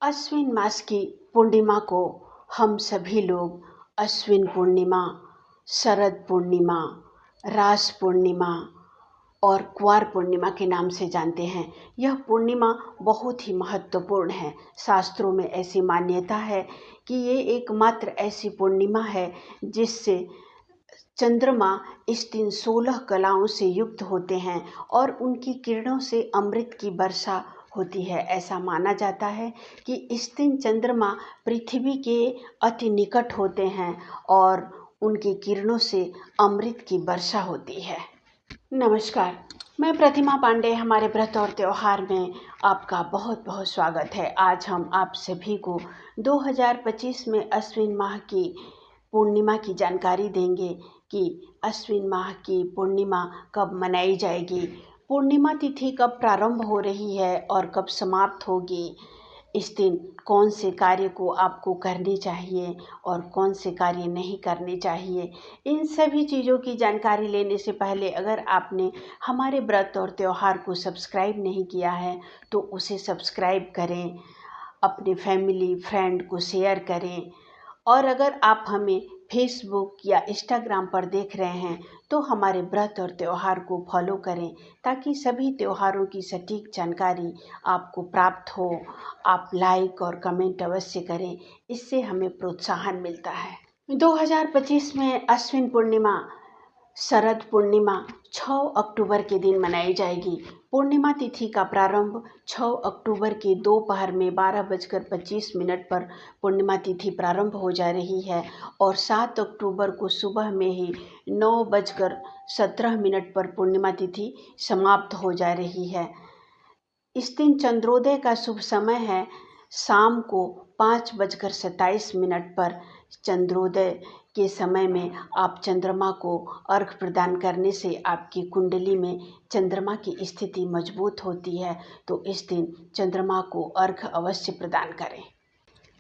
अश्विन मास की पूर्णिमा को हम सभी लोग अश्विन पूर्णिमा, शरद पूर्णिमा, रास पूर्णिमा और कुंवार पूर्णिमा के नाम से जानते हैं। यह पूर्णिमा बहुत ही महत्वपूर्ण है। शास्त्रों में ऐसी मान्यता है कि ये एकमात्र ऐसी पूर्णिमा है जिससे चंद्रमा इस दिन 16 कलाओं से युक्त होते हैं और उनकी किरणों से अमृत की वर्षा होती है। ऐसा माना जाता है कि इस दिन चंद्रमा पृथ्वी के अति निकट होते हैं और उनकी किरणों से अमृत की वर्षा होती है। नमस्कार, मैं प्रतिमा पांडे। हमारे व्रत और त्यौहार में आपका बहुत बहुत स्वागत है। आज हम आप सभी को 2025 में अश्विन माह की पूर्णिमा की जानकारी देंगे कि अश्विन माह की पूर्णिमा कब मनाई जाएगी, पूर्णिमा तिथि कब प्रारंभ हो रही है और कब समाप्त होगी, इस दिन कौन से कार्य को आपको करनी चाहिए और कौन से कार्य नहीं करने चाहिए। इन सभी चीज़ों की जानकारी लेने से पहले अगर आपने हमारे व्रत और त्यौहार को सब्सक्राइब नहीं किया है तो उसे सब्सक्राइब करें, अपने फैमिली फ्रेंड को शेयर करें और अगर आप हमें फेसबुक या इंस्टाग्राम पर देख रहे हैं तो हमारे व्रत और त्यौहार को फॉलो करें ताकि सभी त्योहारों की सटीक जानकारी आपको प्राप्त हो। आप लाइक और कमेंट अवश्य करें, इससे हमें प्रोत्साहन मिलता है। 2025 में अश्विन पूर्णिमा, शरद पूर्णिमा 6 अक्टूबर के दिन मनाई जाएगी। पूर्णिमा तिथि का प्रारंभ 6 अक्टूबर के दोपहर में 12:25 पर पूर्णिमा तिथि प्रारंभ हो जा रही है और 7 अक्टूबर को सुबह में ही 9:17 पर पूर्णिमा तिथि समाप्त हो जा रही है। इस दिन चंद्रोदय का शुभ समय है। शाम को 5:27 पर चंद्रोदय के समय में आप चंद्रमा को अर्घ प्रदान करने से आपकी कुंडली में चंद्रमा की स्थिति मजबूत होती है, तो इस दिन चंद्रमा को अर्घ अवश्य प्रदान करें।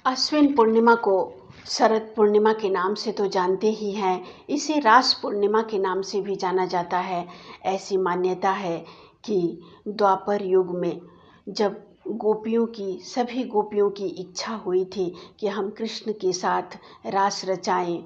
अश्विन पूर्णिमा को शरद पूर्णिमा के नाम से तो जानते ही हैं, इसे रास पूर्णिमा के नाम से भी जाना जाता है। ऐसी मान्यता है कि द्वापर युग में जब सभी गोपियों की इच्छा हुई थी कि हम कृष्ण के साथ रास रचाएं,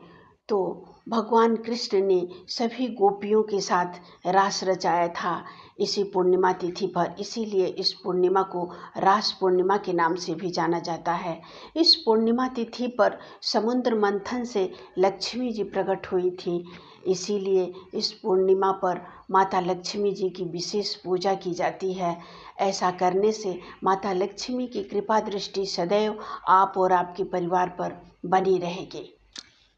तो भगवान कृष्ण ने सभी गोपियों के साथ रास रचाया था इसी पूर्णिमा तिथि पर। इसीलिए इस पूर्णिमा को रास पूर्णिमा के नाम से भी जाना जाता है। इस पूर्णिमा तिथि पर समुद्र मंथन से लक्ष्मी जी प्रकट हुई थी, इसीलिए इस पूर्णिमा पर माता लक्ष्मी जी की विशेष पूजा की जाती है। ऐसा करने से माता लक्ष्मी की कृपा दृष्टि सदैव आप और आपके परिवार पर बनी रहेगी।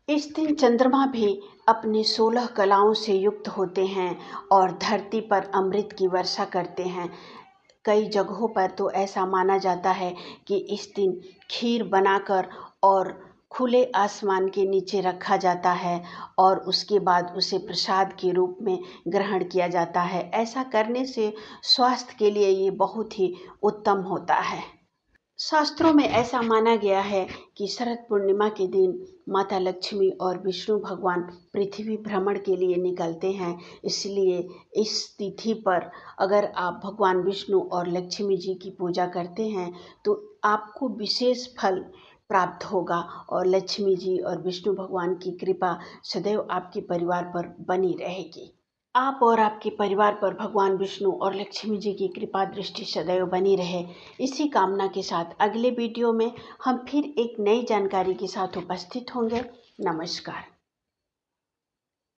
इस दिन चंद्रमा भी अपनी 16 कलाओं से युक्त होते हैं और धरती पर अमृत की वर्षा करते हैं। कई जगहों पर तो ऐसा माना जाता है कि इस दिन खीर बनाकर और खुले आसमान के नीचे रखा जाता है और उसके बाद उसे प्रसाद के रूप में ग्रहण किया जाता है। ऐसा करने से स्वास्थ्य के लिए ये बहुत ही उत्तम होता है। शास्त्रों में ऐसा माना गया है कि शरद पूर्णिमा के दिन माता लक्ष्मी और विष्णु भगवान पृथ्वी भ्रमण के लिए निकलते हैं। इसलिए इस तिथि पर अगर आप भगवान विष्णु और लक्ष्मी जी की पूजा करते हैं तो आपको विशेष फल प्राप्त होगा और लक्ष्मी जी और विष्णु भगवान की कृपा सदैव आपके परिवार पर बनी रहेगी। आप और आपके परिवार पर भगवान विष्णु और लक्ष्मी जी की कृपा दृष्टि सदैव बनी रहे, इसी कामना के साथ अगले वीडियो में हम फिर एक नई जानकारी के साथ उपस्थित होंगे। नमस्कार।